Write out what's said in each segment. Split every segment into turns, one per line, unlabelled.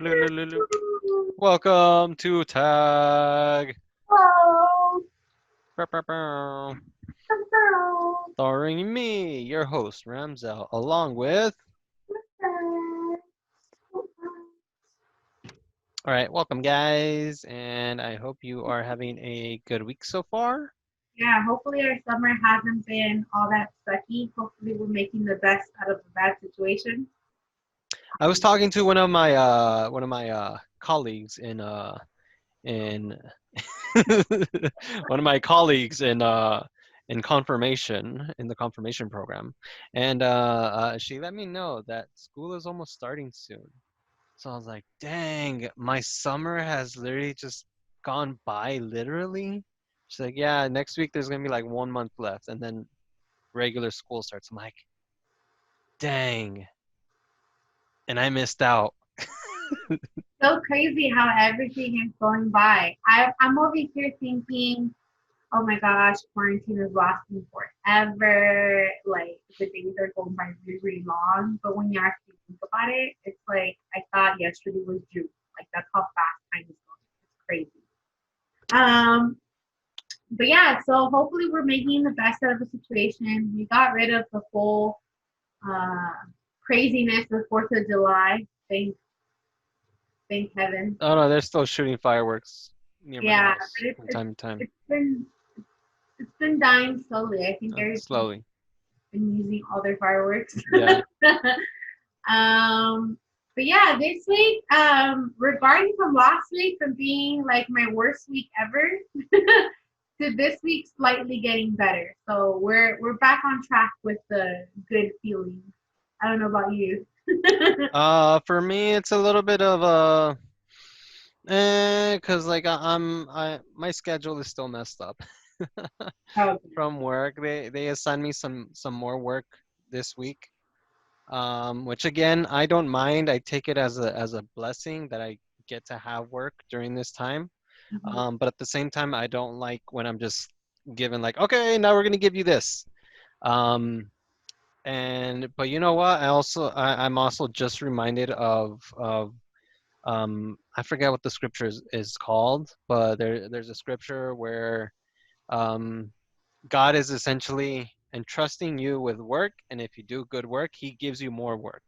Lulu. Welcome to Tag.
Hello.
Bow, bow, bow. Starring me, your host, Ramzel, along with. All right, welcome, guys, and I hope you are having a good week so far.
Yeah, hopefully our summer hasn't been all that sucky. Hopefully we're making the best out of a bad situation.
I was talking to one of my colleagues in one of my colleagues in confirmation in the confirmation program, and she let me know that school is almost starting soon. So I was like, dang, my summer has literally just gone by literally. She's like, yeah, next week there's gonna be like 1 month left, and then regular school starts. I'm like, dang, and I missed out.
So crazy how everything is going by. I'm over here thinking, oh my gosh, quarantine is lasting forever. Like the days are going by really, really long. But when you actually think about it, it's like I thought yesterday was June. Like that's how fast time is going. It's crazy. Um, but yeah, so hopefully we're making the best out of the situation. We got rid of the whole uh, craziness of Fourth of July. Thank heaven.
Oh no, they're still shooting fireworks near my
Yeah,
house
but it's
from
it's
time to time.
it's been it's been dying slowly. I think everyone's
Slowly.
been using all their fireworks.
Yeah.
um, but yeah, this week, regarding from last week from being like my worst week ever to this week slightly getting better. So we're back on track with the good feeling. I don't know about you.
For me, it's a little bit of cause like I my schedule is still messed up
Okay.
from work. They assigned me some more work this week. Which again, I don't mind. I take it as a blessing that I get to have work during this time.
Mhm.
But at the same time, I don't like when I'm just given like, okay, now we're gonna give you this. Um, and but you know what? I'm also just reminded of I forget what the scripture is called, but there's a scripture where um God is essentially entrusting you with work, and if you do good work, He gives you more work.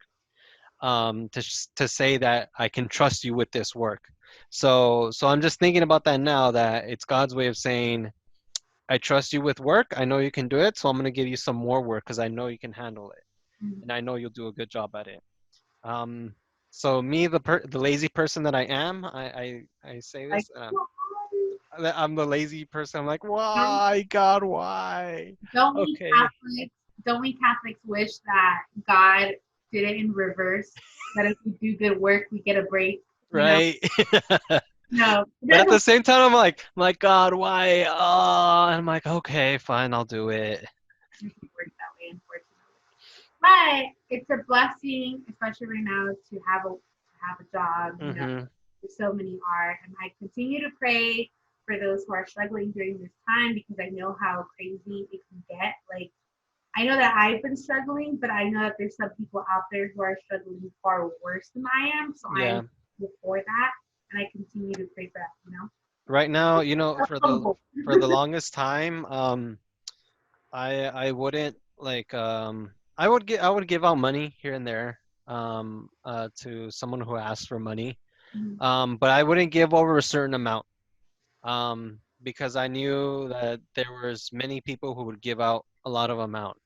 To say that I can trust you with this work. So I'm just thinking about that now. That it's God's way of saying I trust you with work. I know you can do it, so I'm gonna give you some more work because I know you can handle it, and I know you'll do a good job at it. Um, so me, the lazy person that I am, I say
Like,
this, I'm the lazy person. I'm like,
don't
why, God, why?
don't we
Okay,
Catholics don't we Catholics wish that God did it in reverse? That if we do good work, we get a break. You know,
right.
no, it
But at the
doesn't
same time, I'm like, God, why? Oh, and I'm like, okay, fine, I'll do it.
work that way, unfortunately. But it's a blessing, especially right now, to have a job. You know,
Hmm.
so many are, and I continue to pray for those who are struggling during this time because I know how crazy it can get. Like I know that I've been struggling, but I know that there's some people out there who are struggling far worse than I am. So I am
Yeah.
for that, and I continue to pray for that. You know,
Right now,
humble.
for the longest time, I wouldn't like I would give out money here and there to someone who asks for money.
Mhm.
But I wouldn't give over a certain amount. Because I knew that there was many people who would give out a lot of amount.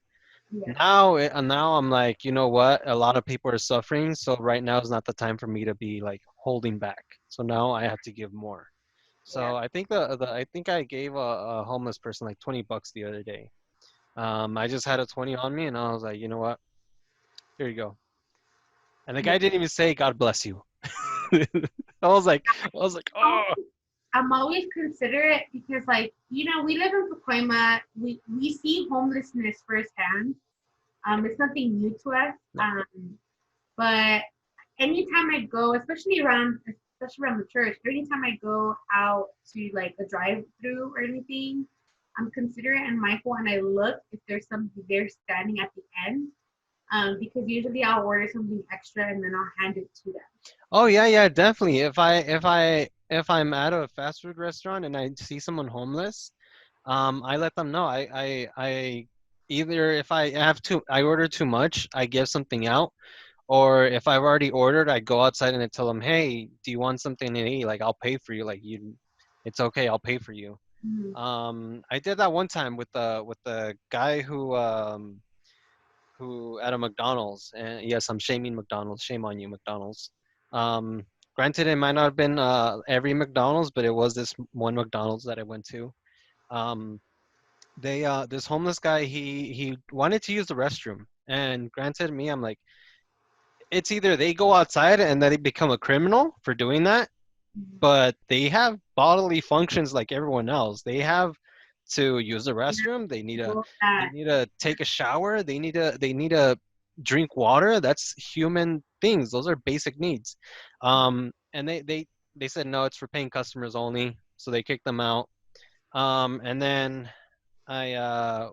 Yeah,
Now I'm like, you know what? A lot of people are suffering, so right now is not the time for me to be like holding back. So now I have to give more.
yeah.
So I think I think I gave a homeless person like $20 the other day. I just had a 20 on me, and I was like, you know what? Here you go. And the
Yeah.
guy didn't even say God bless you. I was like, oh,
I'm always considerate because, like, we live in Pacoima. We see homelessness firsthand. It's nothing new to us.
no,
But anytime I go, especially around the church, anytime I go out to like a drive-through or anything, I'm considerate and mindful, and I look if there's somebody there standing at the end. Because usually I'll order something extra and then I'll hand it to them.
Oh yeah, yeah, definitely. If I'm at a fast food restaurant and I see someone homeless, I let them know. I either if I have too I order too much, I give something out, or if I've already ordered, I go outside and I tell them, "Hey, do you want something to eat? Like I'll pay for you. Like it's okay, I'll pay for you."
Mm-hmm.
I did that one time with the guy who at a McDonald's, and yes, I'm shaming McDonald's. Shame on you, McDonald's. Um, Granted, it might not have been every McDonald's, but it was this one McDonald's that I went to. Um, they this homeless guy, he wanted to use the restroom, and granted me, I'm like, it's either they go outside and then they become a criminal for doing that, but they have bodily functions like everyone else. They have to use the
Yeah,
restroom.
people
They
that
need to take a shower. They need to drink water. That's human things. Those are basic needs. And they said no, it's for paying customers only. So they kicked them out. And then I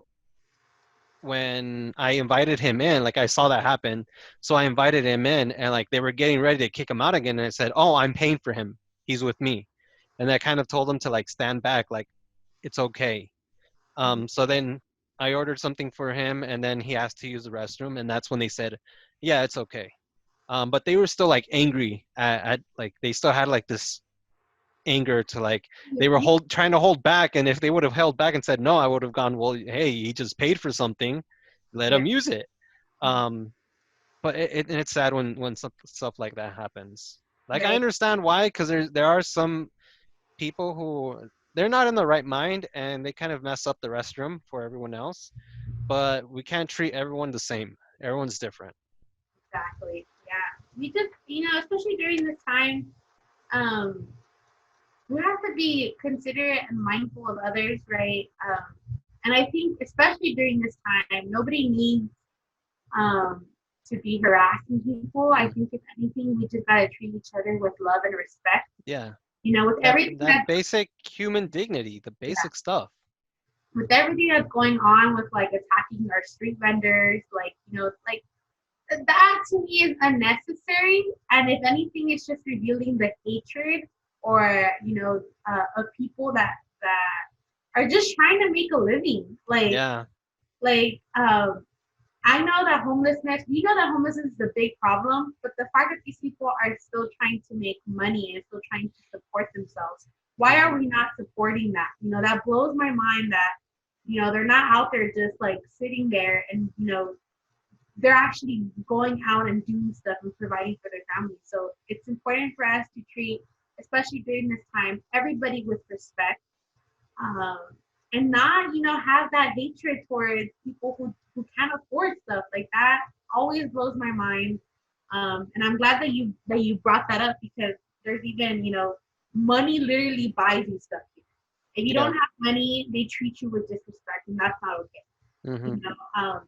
when I invited him in, like I saw that happen. So I invited him in and like they were getting ready to kick him out again. And I said, "Oh, I'm paying for him. He's with me." And I kind of told him to like stand back, like it's okay. So then I ordered something for him and then he asked to use the restroom. And that's when they said, "Yeah, it's okay." But they were still like angry at like they still had like this anger to like they were trying to hold back, and if they would have held back and said no, I would have gone, well, hey, he just paid for something, let
yeah.
him use it. um but and it's sad when stuff like that happens. Like I
Right.
understand why, because there are some people who they're not in the right mind and they kind of mess up the restroom for everyone else, but we can't treat everyone the same. Everyone's different.
Exactly. Yeah. We just, especially during this time, um, we have to be considerate and mindful of others, right? And I think, especially during this time, nobody needs um, to be harassing people. I
Mm.
think, if anything, we just gotta treat each other with love and respect.
Yeah,
With
that
everything
that basic human dignity, the basic stuff.
that's going on with like attacking our street vendors, like like that to me is unnecessary. And if anything, it's just revealing the hatred or of people that are just trying to make a living.
Yeah,
Like I know that homelessness, we know that homelessness is a big problem, but the fact that these people are still trying to make money and still trying to support themselves, why are
hmm,
we not supporting that? That blows my mind that, they're not out there just like sitting there and, they're actually going out and doing stuff and providing for their families. So it's important for us to treat, especially during this time, everybody with respect, um, and not have that hatred towards people who can't afford stuff like that. Always blows my mind. And I'm glad that you brought that up because there's even money literally buys you stuff here. If you
yeah,
don't have money, they treat you with disrespect, and that's not okay.
hmm,
You know,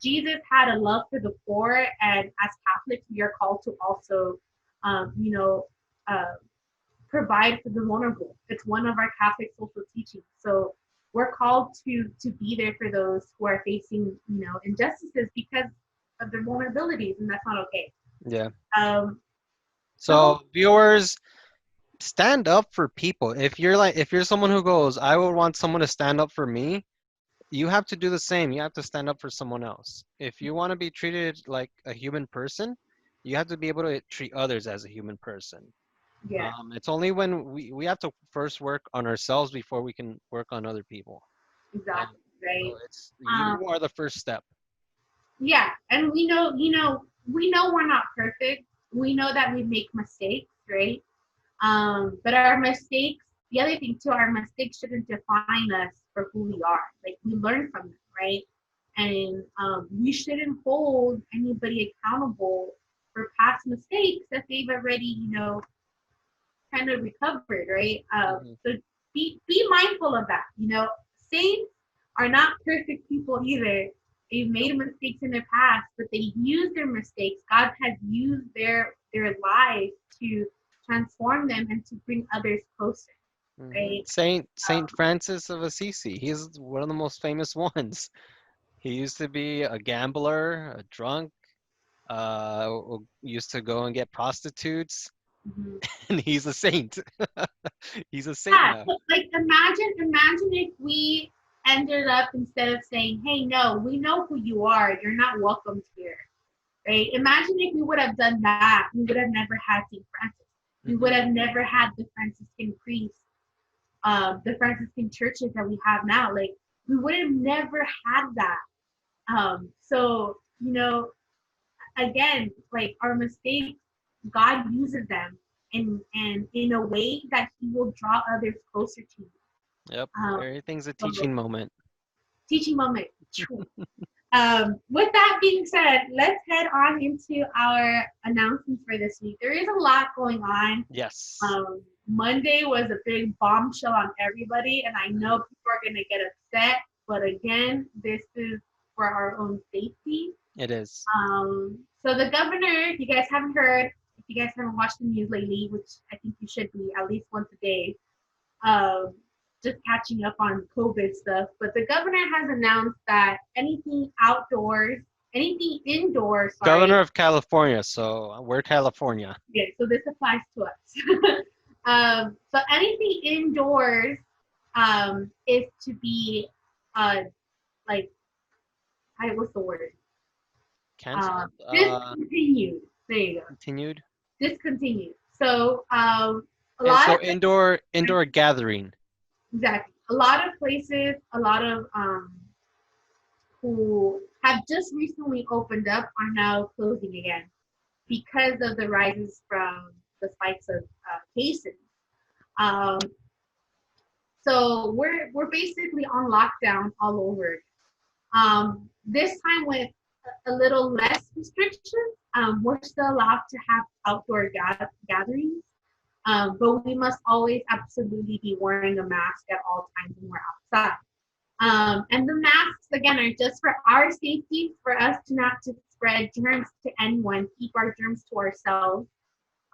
Jesus had a love for the poor, and as Catholics, we are called to also, um, you know, uh, provide for the vulnerable. It's one of our Catholic social teachings. So we're called to be there for those who are facing, injustices because of their vulnerabilities, and that's not okay.
yeah.
Um, the
So
whole
viewers, stand up for people. If you're someone who goes, I would want someone to stand up for me, you have to do the same. You have to stand up for someone else. If you want to be treated like a human person, you have to be able to treat others as a human person.
yeah,
It's only when we have to first work on ourselves before we can work on other people.
exactly
So
right.
it's
Um,
you are the first step.
yeah, and we know we're not perfect. We know that we make mistakes, right? But our mistakes, the other thing too, our mistakes shouldn't define us for who we are. Like we learn from them, right? And we shouldn't hold anybody accountable for past mistakes that they've already, kind of recovered, right?
Hmm.
So be mindful of that. Saints are not perfect people either. They've
Nope.
made mistakes in their past, but they use their mistakes. God has used their lives to transform them and to bring others closer,
Hmm.
right?
Saint Francis of Assisi. He's one of the most famous ones. He used to be a gambler, a drunk, used to go and get prostitutes,
Mhm.
and he's a saint. He's a saint
Yeah,
now.
but, like imagine if we ended up instead of saying, "Hey, no, we know who you are. You're not welcomed here." Right? Imagine if we would have done that, we would have never had St. Francis. We would
Hmm.
have never had the Franciscan priests, the Franciscan churches that we have now. Like we would have never had that. So again, like our mistakes, God uses them in a way that He will draw others closer to you.
Yep.
Um,
Everything's a
so
teaching moment.
teaching moment. With that being said, let's head on into our announcements for this week. There is a lot going on.
Yes,
Monday was a big bombshell on everybody, and I know people are going to get upset. But again, this is for our own safety.
it is.
So the governor, if you guys haven't heard, if you guys haven't watched the news lately, which I think you should be at least once a day, um, just catching up on COVID stuff. But the governor has announced that anything outdoors, anything indoors,
Governor
sorry,
of California, so we're California.
okay, so this applies to us. So anything indoors is to be like, what's the word?
Canceled?
Discontinued. There you go.
Continued?
Discontinued. So a
And
lot
so
of
indoor gathering.
exactly a lot of places, a lot of who have just recently opened up are now closing again because of the rises from the spikes of cases. Um, so we're basically on lockdown all over. This time with a little less restrictions, we're still allowed to have outdoor gatherings, but we must always absolutely be wearing a mask at all times when we're outside. And the masks, again, are just for our safety, for us to not to spread germs to anyone, keep our germs to ourselves.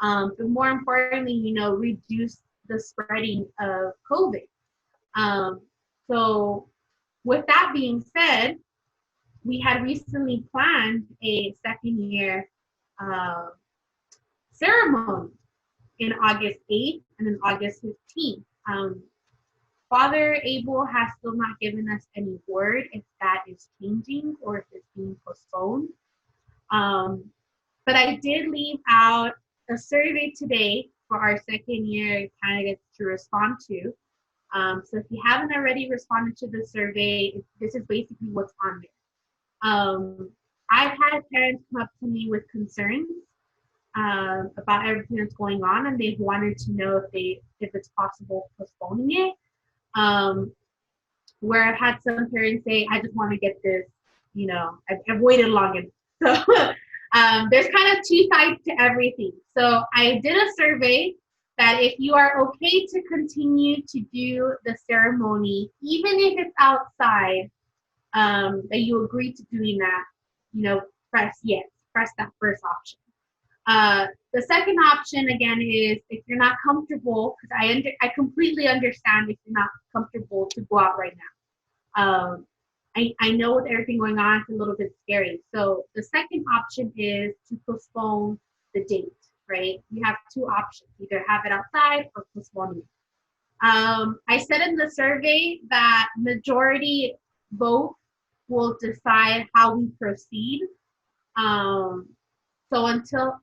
But more importantly, reduce the spreading of COVID. Um, so, with that being said, we had recently planned a second year uh, ceremony in August 8th and then August 15th. Father Abel has still not given us any word if that is changing or if it's being postponed. Um, but I did leave out a survey today for our second year candidates to respond to. So if you haven't already responded to the survey, this is basically what's on there. I've had parents come up to me with concerns about everything that's going on, and they've wanted to know if it's possible postponing it. Um, where I've had some parents say, I just want to get this, I've waited long enough. So there's kind of two sides to everything. So I did a survey that if you are okay to continue to do the ceremony, even if it's outside, that you agree to doing that, press yes, press that first option. The second option again is if you're not comfortable, because I completely understand if you're not comfortable to go out right now. I know with everything going on, it's a little bit scary. So the second option is to postpone the date, right? You have two options: either have it outside or postpone it. I said in the survey that majority vote will decide how we proceed. Um, so until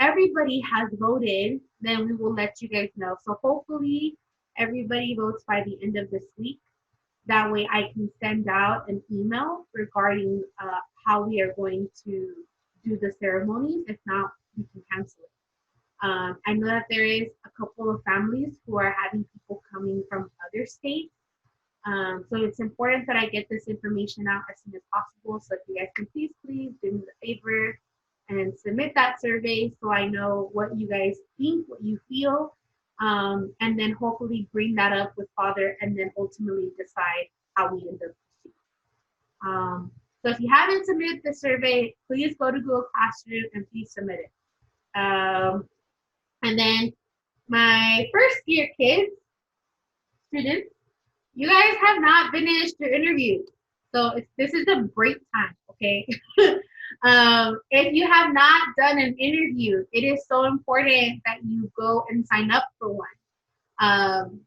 everybody has voted, then we will let you guys know. So hopefully everybody votes by the end of this week. That way I can send out an email regarding how we are going to do the ceremonies. If not, we can cancel it. I know that there is a couple of families who are having people coming from other states. So it's important that I get this information out as soon as possible. So if you guys can please do me the favor and submit that survey so I know what you guys think, what you feel, and then hopefully bring that up with Father and then ultimately decide how we end up proceeding. So if you haven't submitted the survey, please go to Google Classroom and please submit it. And then my first year kids, students, you guys have not finished your interview. So this is a break time, okay? If you have not done an interview, it is so important that you go and sign up for one. Um,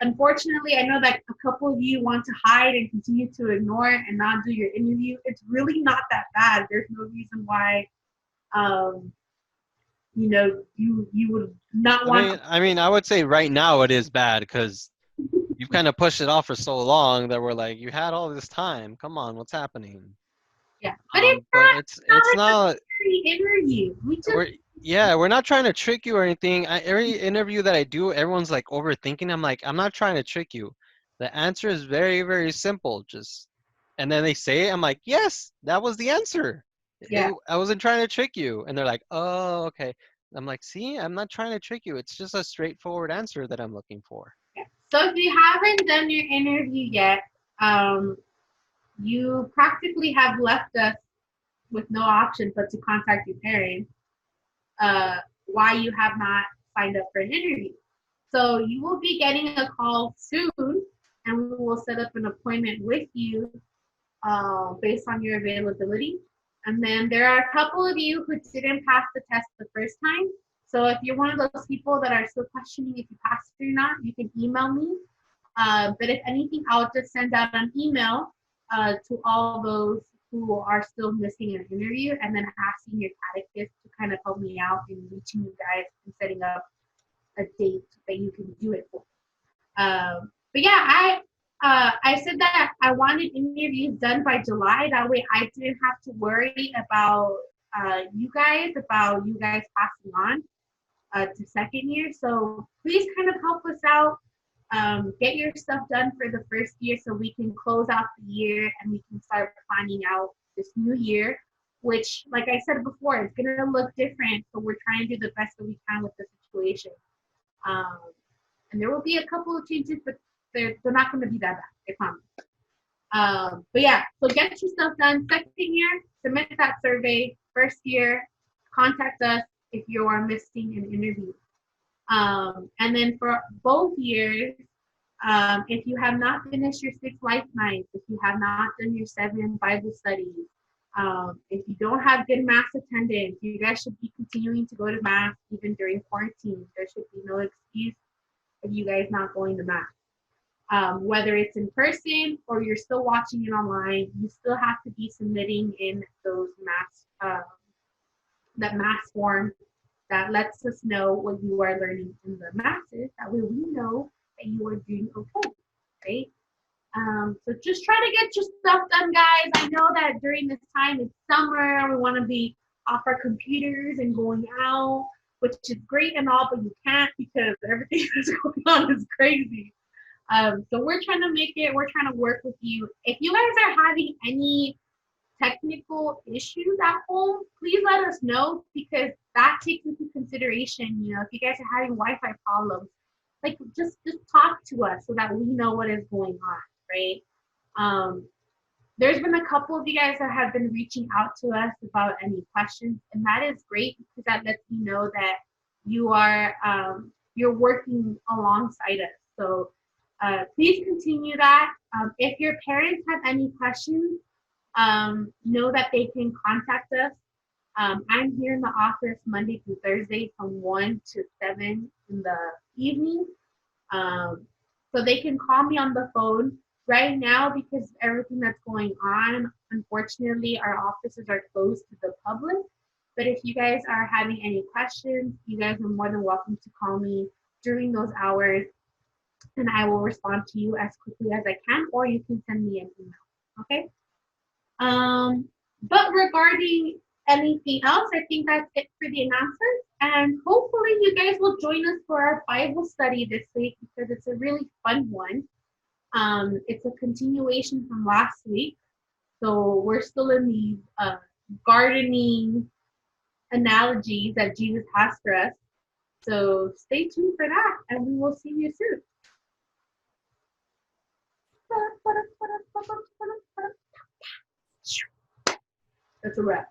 Unfortunately, I know that a couple of you want to hide and continue to ignore it and not do your interview. It's really not that bad. There's no reason why, um, you would not want to.
I would say right now it is bad because you've kind of pushed it off for so long that we're like, you had all this time. Come on, what's happening?
Yeah, but it's
But
not
it's
like a
not.
free interview. We just
We're Yeah, we're not trying to trick you or anything. Every interview that I do, everyone's like overthinking. I'm like, I'm not trying to trick you. The answer is very, very simple. Just, and then they say it. I'm like, yes, that was the answer.
yeah.
I wasn't trying to trick you. And they're like, oh, okay. I'm like, see, I'm not trying to trick you. It's just a straightforward answer that I'm looking for.
Yeah. So if you haven't done your interview yet, um, you practically have left us with no option but to contact your parents why you have not signed up for an interview. So you will be getting a call soon, and we will set up an appointment with you based on your availability. And then there are a couple of you who didn't pass the test the first time. So if you're one of those people that are still questioning if you passed it or not, you can email me. But if anything, I'll just send out an email to all those who are still missing an interview and then asking your catechist to kind of help me out in reaching you guys and setting up a date that you can do it for. But yeah, I said that I wanted interviews done by July. That way, I didn't have to worry about about you guys passing on to second year. So please kind of help us out. Get your stuff done for the first year so we can close out the year and we can start planning out this new year, which, like I said before, it's going to look different. So we're trying to do the best that we can with the situation. Um, and there will be a couple of changes, but they're not going to be that bad. I promise. But yeah, so get your stuff done. Second year, submit that survey. First year, contact us if you are missing an interview. And then for both years, if you have not finished your 6 life nights, if you have not done your 7 Bible studies, if you don't have good mass attendance, you guys should be continuing to go to mass even during quarantine. There should be no excuse of you guys not going to mass. Whether it's in person or you're still watching it online, you still have to be submitting in those that mass form that lets us know what you are learning in the masses. That way we know that you are doing okay, right? So just try to get your stuff done, guys. I know that during this time it's summer, we want to be off our computers and going out, which is great and all, but you can't because everything that's going on is crazy. So we're trying to make it, we're trying to work with you. If you guys are having any technical issues at home, please let us know because that takes into consideration, if you guys are having Wi-Fi problems, like just talk to us so that we know what is going on, right? Um, there's been a couple of you guys that have been reaching out to us about any questions, and that is great because that lets me know that you're working alongside us. So please continue that. If your parents have any questions, know that they can contact us. I'm here in the office Monday through Thursday from 1 to 7 in the evening. Um, so they can call me on the phone right now because of everything that's going on. Unfortunately, our offices are closed to the public. But if you guys are having any questions, you guys are more than welcome to call me during those hours and I will respond to you as quickly as I can, or you can send me an email. Okay? But regarding anything else, I think that's it for the announcements. And hopefully, you guys will join us for our Bible study this week because it's a really fun one. It's a continuation from last week. So we're still in these gardening analogies that Jesus has for us. So stay tuned for that, and we will see you soon. That's a wrap.